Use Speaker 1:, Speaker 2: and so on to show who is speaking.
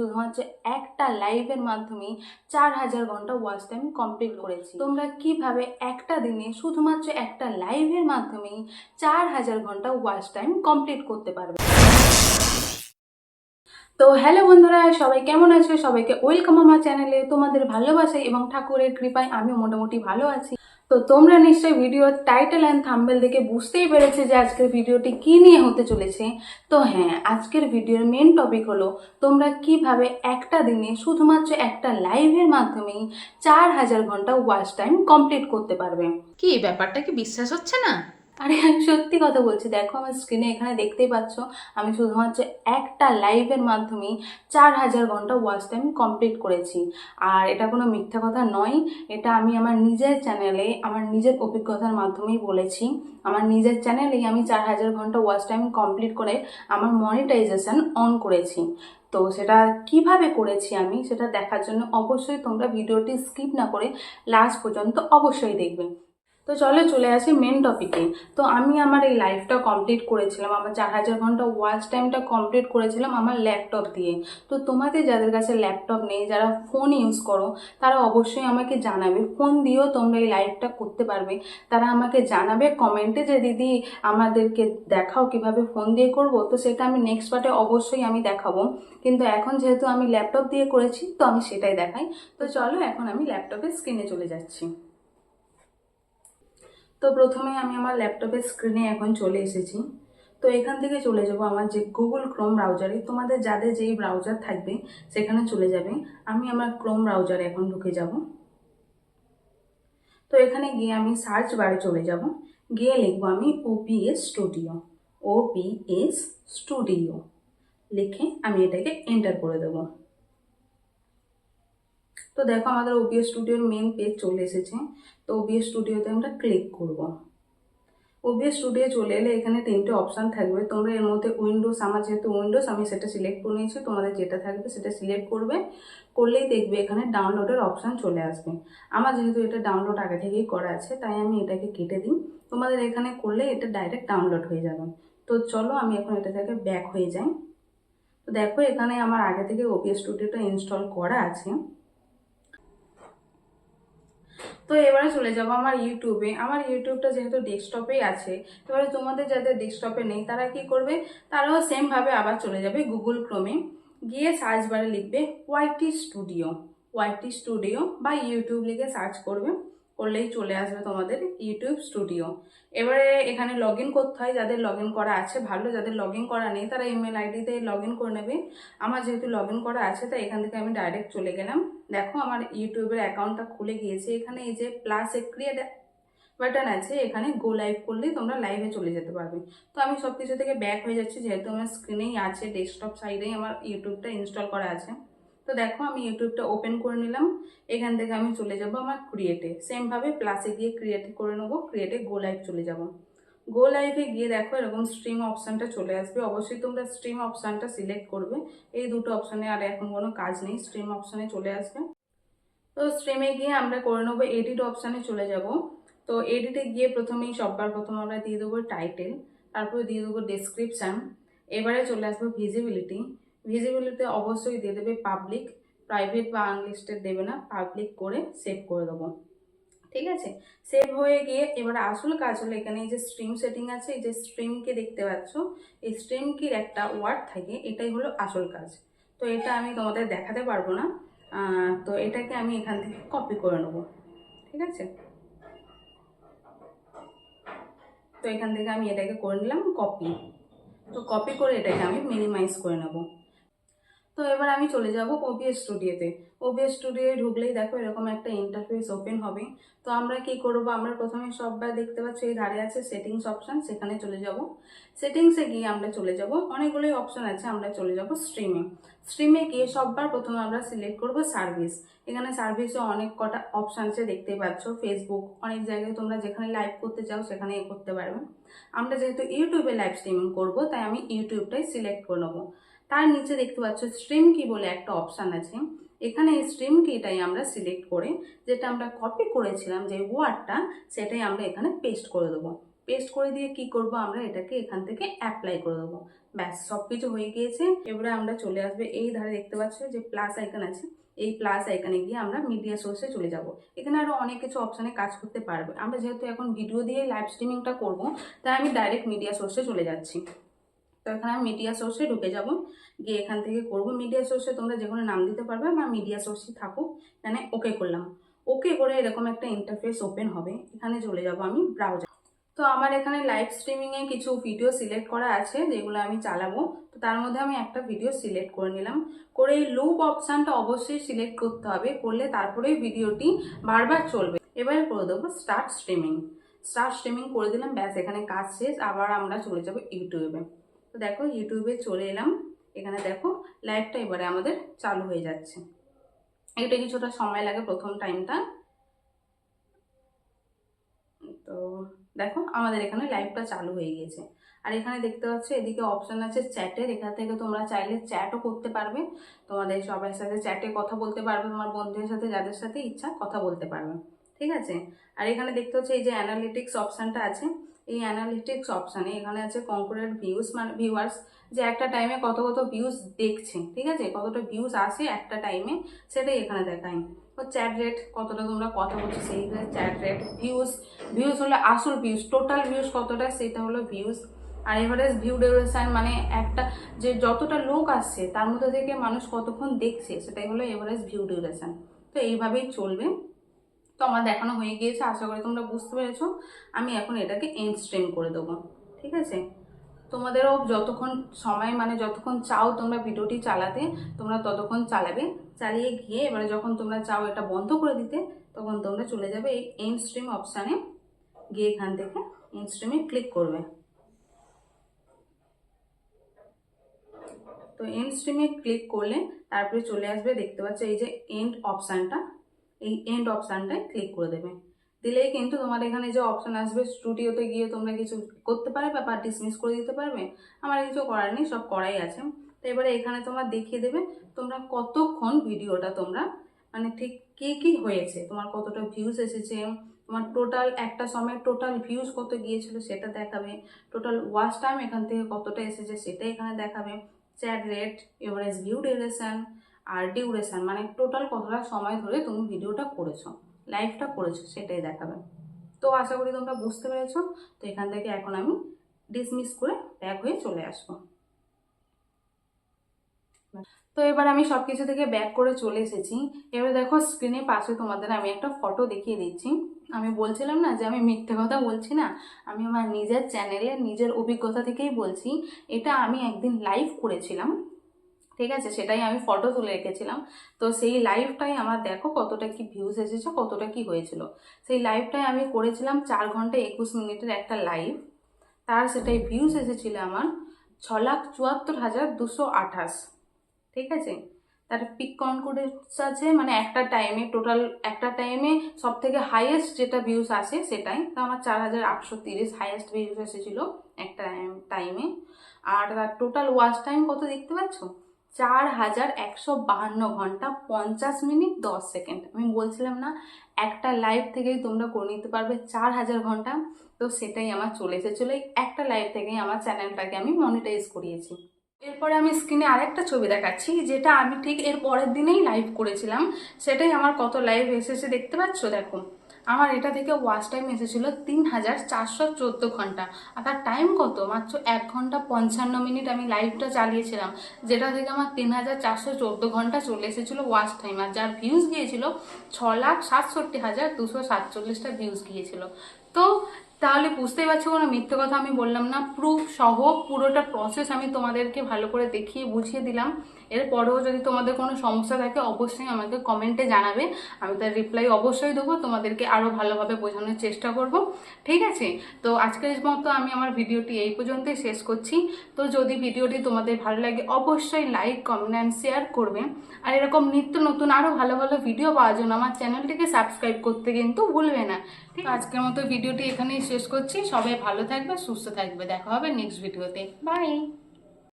Speaker 1: শুধুমাত্র একটা লাইভের মাধ্যমেই 4000 ঘন্টা ওয়াচ টাইম কমপ্লিট করেছি। তোমরা কিভাবে একটা দিনে শুধুমাত্র একটা লাইভের মাধ্যমেই 4000 ঘন্টা ওয়াচ টাইম কমপ্লিট করতে পারবে। তো হ্যালো বন্ধুরা, সবাই কেমন আছো? সবাইকে ওয়েলকাম আমার চ্যানেলে। তোমাদের ভালোবাসায় এবং ঠাকুরের কৃপায় আমি মোটামুটি ভালো আছি। তো তোমরা নিশ্চয়ই ভিডিওর টাইটেল অ্যান্ড থাম্বনেল দেখে বুঝতেই পেরেছে যে আজকের ভিডিওটি কি নিয়ে হতে চলেছে। তো হ্যাঁ, আজকের ভিডিওর মেন টপিক হলো তোমরা কিভাবে একটা দিনে শুধুমাত্র একটা লাইভের মাধ্যমেই 4000 ঘন্টা ওয়াচ টাইম কমপ্লিট করতে পারবে।
Speaker 2: কি ব্যাপারটা কি বিশ্বাস হচ্ছে না?
Speaker 1: আরে আমি সত্যি কথা বলছি, দেখো আমার স্ক্রিনে এখানে দেখতেই পাচ্ছ আমি শুধুমাত্র একটা লাইভের মাধ্যমেই 4000 ঘন্টা ওয়াচ টাইম কমপ্লিট করেছি। আর এটা কোনো মিথ্যা কথা নয়, এটা আমি আমার নিজের চ্যানেলে আমার নিজের অভিজ্ঞতার মাধ্যমেই বলেছি। আমার নিজের চ্যানেলেই আমি 4000 ঘন্টা ওয়াচ টাইম কমপ্লিট করে আমার মনিটাইজেশন অন করেছি। তো সেটা কিভাবে করেছি আমি সেটা দেখার জন্য অবশ্যই তোমরা ভিডিওটি স্কিপ না করে লাস্ট পর্যন্ত অবশ্যই দেখবে। তো চলো চলে আসি মেন টপিকে। তো আমি আমার এই লাইফটা কমপ্লিট করেছিলাম, আমার 4000 ঘন্টা ওয়াচ টাইমটা কমপ্লিট করেছিলাম আমার ল্যাপটপ দিয়ে। তো তোমাদের যাদের কাছে ল্যাপটপ নেই, যারা ফোন ইউজ করো, তারা অবশ্যই আমাকে জানাবে। ফোন দিয়েও তোমরা এই লাইফটা করতে পারবে। তারা আমাকে জানাবে কমেন্টে যে দিদি আমাদেরকে দেখাও কিভাবে ফোন দিয়ে করব। তো সেটা আমি নেক্সট পার্টে অবশ্যই আমি দেখাবো, কিন্তু এখন যেহেতু আমি ল্যাপটপ দিয়ে করেছি তো আমি সেটাই দেখাই। তো চলো এখন আমি ল্যাপটপের স্ক্রিনে চলে যাচ্ছি। তো প্রথমে আমি আমার ল্যাপটপের স্ক্রিনে এখন চলে এসেছি। তো এখান থেকে চলে যাব আমার যে গুগল ক্রোম ব্রাউজারে। তোমাদের যাদের যেই ব্রাউজার থাকবে সেখানে চলে যাবে। আমি আমার ক্রোম ব্রাউজারে এখন ঢুকে যাব। তো এখানে গিয়ে আমি সার্চ বারে চলে যাব, গিয়ে লিখবো আমি ওপিএস স্টুডিও। ওপিএস স্টুডিও লিখে আমি এটাকে এন্টার করে দেবো। তো দেখো আমাদের ওপিএস স্টুডিওর মেন পেজ চলে এসেছে। তো ওপিএস স্টুডিওতে আমরা ক্লিক করব। ওবিএস স্টুডিও চলে এলে এখানে 3টে অপশান থাকবে। তোমরা এর মধ্যে উইন্ডোজ, আমার যেহেতু উইন্ডোজ আমি সেটা সিলেক্ট করে নিয়েছি, তোমাদের যেটা থাকবে সেটা সিলেক্ট করবে। করলেই দেখবে এখানে ডাউনলোডের অপশান চলে আসবে। আমার যেহেতু এটা ডাউনলোড আগে থেকেই করা আছে তাই আমি এটাকে কেটে দিই। তোমাদের এখানে করলে এটা ডাইরেক্ট ডাউনলোড হয়ে যাবে। তো চলো আমি এখন এটা থেকে ব্যাক হয়ে যাই। তো দেখো এখানে আমার আগে থেকে ওবিএস স্টুডিওটা ইনস্টল করা আছে। তো এবারে চলে যাবো আমার ইউটিউবে। আমার ইউটিউবটা যেহেতু ডেস্কটপেই আছে, এবারে তোমাদের যাদের ডেস্কটপে নেই তারা কি করবে, তারাও সেমভাবে আবার চলে যাবে গুগল ক্রোমে, গিয়ে সার্চ বারে লিখবে ওয়াইটি স্টুডিও। ওয়াইটি স্টুডিও বা ইউটিউব লিখে সার্চ করবে, করলেই চলে আসবে তোমাদের ইউটিউব স্টুডিও। এবারে এখানে লগ ইন করতে হয়, যাদের লগ ইন করা আছে ভালো, যাদের লগ ইন করা নেই তারা ইমেল আইডিতে লগ ইন করে নেবে। আমার যেহেতু লগ ইন করা আছে তাই এখান থেকে আমি ডাইরেক্ট চলে গেলাম। দেখো আমার ইউটিউবের অ্যাকাউন্টটা খুলে গিয়েছে। এখানে এই যে প্লাস এ ক্রিয়েট বাটন আছে, এখানে গো লাইভ করলেই তোমরা লাইভে চলে যেতে পারবে। তো আমি সব কিছু থেকে ব্যাক হয়ে যাচ্ছি, যেহেতু আমার স্ক্রিনেই আছে, ডেস্কটপ সাইডেই আমার ইউটিউবটা ইনস্টল করা আছে। তো দেখো আমি ইউটিউবটা ওপেন করে নিলাম। এখান থেকে আমি চলে যাব আমার ক্রিয়েটে, সেমভাবে প্লাসে গিয়ে ক্রিয়েট করে নেবো, ক্রিয়েটে গো লাইভ চলে যাব। গো লাইভে গিয়ে দেখো এরকম স্ট্রিম অপশানটা চলে আসবে। অবশ্যই তোমরা স্ট্রিম অপশানটা সিলেক্ট করবে। এই দুটো অপশানে আর এখন কোনো কাজ নেই, স্ট্রিম অপশানে চলে আসবে। তো স্ট্রিমে গিয়ে আমরা করে নেবো এডিট অপশানে চলে যাব। তো এডিটে গিয়ে প্রথমেই সবার প্রথম আমরা দিয়ে দেবো টাইটেল, তারপরে দিয়ে দেবো ডেসক্রিপশান। এবারে চলে আসবো ভিজিবিলিটি। ভিজিবিলিটি অবশ্যই দিয়ে দেবে পাবলিক, প্রাইভেট বা আনলিস্টেড দেবে না, পাবলিক করে সেভ করে দেবো। ঠিক আছে, সেভ হয়ে গিয়ে এবারে আসল কাজ হলো এখানে এই যে স্ট্রিম সেটিং আছে, এই যে স্ট্রিমকে দেখতে পাচ্ছ, এই স্ট্রিম কির একটা ওয়ার্ড থাকে, এটাই হলো আসল কাজ। তো এটা আমি তোমাদের দেখাতে পারবো না, তো এটাকে আমি এখান থেকে কপি করে নেব। ঠিক আছে, তো এখান থেকে আমি এটাকে করে নিলাম কপি। তো কপি করে এটাকে আমি মিনিমাইজ করে নেব। তো এবার আমি চলে যাব ওবিএস স্টুডিওতে। ওবিএস স্টুডিওয়ে ঢুকলেই দেখো এরকম একটা ইন্টারফেস ওপেন হবে। তো আমরা কি করব, আমরা প্রথমে সববার দেখতে পাচ্ছি এই ধারে আছে সেটিংস অপশন, সেখানে চলে যাব। সেটিংসে গিয়ে আমরা চলে যাব, অনেকগুলোই অপশন আছে, আমরা চলে যাব স্ট্রিমে। স্ট্রিমে গিয়ে সববার প্রথমে আমরা সিলেক্ট করব সার্ভিস। এখানে সার্ভিসে অনেক কটা অপশন আছে দেখতে পাচ্ছ, ফেসবুক, অনেক জায়গায় তোমরা যেখানে লাইভ করতে চাও সেখানে করতে পারবে। আমরা যেহেতু ইউটিউবে লাইভ স্ট্রিমিং করবো তাই আমি ইউটিউবটাই সিলেক্ট করে নেবো। তার নিচে দেখতে পাচ্ছ স্ট্রিম কি বলে একটা অপশান আছে, এখানে এই স্ট্রিম কিটাই আমরা সিলেক্ট করে যেটা আমরা কপি করেছিলাম যে ওয়ার্ডটা, সেটাই আমরা এখানে পেস্ট করে দেবো। পেস্ট করে দিয়ে কি করব, আমরা এটাকে এখান থেকে অ্যাপ্লাই করে দেবো। ব্যাস, সব কিছু হয়ে গিয়েছে। এবারে আমরা চলে আসবে এই ধারে, দেখতে পাচ্ছ যে প্লাস আইকন আছে, এই প্লাস আইকনে গিয়ে আমরা মিডিয়া সোর্সে চলে যাব। এখানে আরো অনেক কিছু অপশানে কাজ করতে পারবে। আমরা যেহেতু এখন ভিডিও দিয়ে লাইভ স্ট্রিমিংটা করবো, তাই আমি ডাইরেক্ট মিডিয়া সোর্সে চলে যাচ্ছি। তো এখানে আমি মিডিয়া সোর্সে ঢুকে যাব, গিয়ে এখান থেকে করব মিডিয়া সোর্সে, তোমরা যে কোনো নাম দিতে পারবে, আমার মিডিয়া সোর্সই থাকুক। এখানে ওকে করলাম। ওকে করে এরকম একটা ইন্টারফেস ওপেন হবে। এখানে চলে যাব আমি ব্রাউজার। তো আমার এখানে লাইভ স্ট্রিমিংয়ে কিছু ভিডিও সিলেক্ট করা আছে যেগুলো আমি চালাবো। তো তার মধ্যে আমি একটা ভিডিও সিলেক্ট করে নিলাম। করে এই লুপ অপশানটা অবশ্যই সিলেক্ট করতে হবে, করলে তারপরেই ভিডিওটি বারবার চলবে। এবারে করে দেবো স্টার্ট স্ট্রিমিং। স্টার্ট স্ট্রিমিং করে দিলাম, ব্যাস এখানে কাজ শেষ। আবার আমরা চলে যাব ইউটিউবে। তো দেখো ইউটিউবে চলে এলাম। এখানে দেখো লাইভটা এবারে আমাদের চালু হয়ে যাচ্ছে। এটা কিছুটা সময় লাগে প্রথম টাইমটা। তো দেখো আমাদের এখানে লাইভটা চালু হয়ে গিয়েছে। আর এখানে দেখতে পাচ্ছ এদিকে অপশন আছে চ্যাটের। এখান থেকে তোমরা চাইলে চ্যাটও করতে পারবে, তোমাদের সবার সাথে চ্যাটে কথা বলতে পারবে, তোমার বন্ধুদের সাথে যাদের সাথে ইচ্ছা কথা বলতে পারবে, ঠিক আছে। আর এখানে দেখতে হচ্ছে এই যে অ্যানালিটিক্স অপশানটা আছে, এই অ্যানালিটিক্স অপশানে এখানে আছে কনক্রিট ভিউজ, মানে ভিউয়ার্স যে একটা টাইমে কত কত ভিউজ দেখছে, ঠিক আছে, কতটা ভিউজ আসে একটা টাইমে, সেটাই এখানে দেখায়। তো চ্যাট রেট, কতটা তোমরা কথা বলছো সেই চ্যাট রেট। ভিউজ হলো আসল ভিউজ, টোটাল ভিউজ কতটা সেটা হলো ভিউজ। আর এভারেজ ভিউ ডিউরেশন, মানে একটা যে যতটা লোক আসছে তার মধ্যে থেকে মানুষ কতক্ষণ দেখছে সেটাই হলো এভারেজ ভিউ ডিউরেশন। তো এইভাবেই চলবে। তো আমার দেখানো হয়ে গিয়েছে, আশা করি তোমরা বুঝতে পেরেছো। আমি এখন এটাকে এন্ড স্ট্রিম করে দেবো, ঠিক আছে। তোমাদেরও যতক্ষণ সময়, মানে যতক্ষণ চাও তোমরা ভিডিওটি চালাতে, তোমরা ততক্ষণ চালাবে। চালিয়ে গিয়ে এবারে যখন তোমরা চাও এটা বন্ধ করে দিতে, তখন তোমরা চলে যাবে এই এন্ড স্ট্রিম অপশানে, গিয়ে এখান থেকে এন্ড স্ট্রিমে ক্লিক করবে। তো এন্ড স্ট্রিমে ক্লিক করলে তারপরে চলে আসবে, দেখতে পাচ্ছ এই যে এন্ড অপশানটা, এই এন্ড অপশানটায় ক্লিক করে দেবে। দিলেই কিন্তু তোমার এখানে যে অপশান আসবে স্টুডিওতে গিয়ে তোমরা কিছু করতে পারবে বা ডিসমিস করে দিতে পারবে। আমার কিছু করার নেই, সব করাই আছে। তো এবারে এখানে তোমার দেখিয়ে দেবে তোমরা কতক্ষণ ভিডিওটা তোমরা, মানে ঠিক কি কি হয়েছে, তোমার কতটা ভিউজ এসেছে, তোমার টোটাল একটা সময় টোটাল ভিউজ কত গিয়েছিল সেটা দেখাবে, টোটাল ওয়াচ টাইম এখান থেকে কতটা এসেছে সেটা এখানে দেখাবে, chat rate, average view duration, আর ডিউরেশন মানে টোটাল কতটা সময় ধরে তুমি ভিডিওটা করেছো, লাইভটা করেছো সেটাই দেখাবে। তো আশা করি তোমরা বুঝতে পেরেছো। তো এখান থেকে এখন আমি ডিসমিস করে ব্যাক হয়ে চলে আসবো। তো এবার আমি সবকিছু থেকে ব্যাক করে চলে এসেছি। এবার দেখো স্ক্রিনে পাশে তোমাদের আমি একটা ফটো দেখিয়ে দিচ্ছি। আমি বলছিলাম না যে আমি মিথ্যে কথা বলছি না, আমি আমার নিজের চ্যানেলে নিজের অভিজ্ঞতা থেকেই বলছি। এটা আমি একদিন লাইভ করেছিলাম, ঠিক আছে, সেটাই আমি ফটো তুলে রেখেছিলাম। তো সেই লাইভটাই আমার দেখো কতটা কি ভিউজ এসেছে, কতটা কি হয়েছিল। সেই লাইভটাই আমি করেছিলাম 4 ঘন্টা 21 মিনিটের একটা লাইভ। তার সেটাই ভিউজ এসেছিল আমার 6,74,228, ঠিক আছে। তার পিক কনকোডেন্স আছে, মানে একটা টাইমে টোটাল একটা টাইমে সব থেকে হাইয়েস্ট যেটা ভিউজ আসে সেটাই। তো আমার 4,830 হাইয়েস্ট ভিউজ এসেছিল একটা টাইমে। আর তার টোটাল ওয়াচ টাইম কত দেখতে পাচ্ছ, 4,152 ঘন্টা 50 মিনিট 10 সেকেন্ড। আমি বলছিলাম না একটা লাইভ থেকেই তোমরা করে নিতে পারবে 4,000 ঘন্টা। তো সেটাই আমার চলে এসেছিল, একটা লাইভ থেকেই আমার চ্যানেলটাকে আমি মনিটাইজ করিয়েছি। এরপরে আমি স্ক্রিনে আরেকটা ছবি দেখাচ্ছি, যেটা আমি ঠিক এর পরের দিনেই লাইভ করেছিলাম। সেটাই আমার কত লাইভ এসেছে দেখতে পাচ্ছ। দেখো আমার এটা থেকে ওয়াচ টাইম এসেছিল 3,414 ঘন্টা। আর তার টাইম কত, মাত্র 1 ঘন্টা 55 মিনিট আমি লাইভটা চালিয়েছিলাম, যেটা থেকে আমার 3,414 ঘন্টা চলে এসেছিলো ওয়াচ টাইম। আর যার ভিউজ গিয়েছিল 6,67,247টা ভিউজ গিয়েছিল। তো তাহলে বুঝতেই পারছো কোনো মিথ্যে কথা আমি বললাম না, প্রুফ সহ পুরোটা প্রসেস আমি তোমাদেরকে ভালো করে দেখিয়ে বুঝিয়ে দিলাম। এরপরেও যদি তোমাদের কোনো সমস্যা থাকে অবশ্যই আমাকে কমেন্টে জানাবে, আমি তার রিপ্লাই অবশ্যই দেবো, তোমাদেরকে আরও ভালোভাবে বোঝানোর চেষ্টা করব, ঠিক আছে। তো আজকের মতো আমি আমার ভিডিওটি এই পর্যন্তই শেষ করছি। তো যদি ভিডিওটি তোমাদের ভালো লাগে অবশ্যই লাইক, কমেন্ট অ্যান্ড শেয়ার করবে। আর এরকম নিত্য নতুন আরও ভালো ভালো ভিডিও পাওয়ার জন্য আমার চ্যানেলটিকে সাবস্ক্রাইব করতে কিন্তু ভুলবে না। ঠিক আজকের মতো ভিডিওটি এখানেই শেষ করছি। সবাই ভালো থাকবে, সুস্থ থাকবে, দেখা হবে নেক্সট ভিডিওতে। বাই।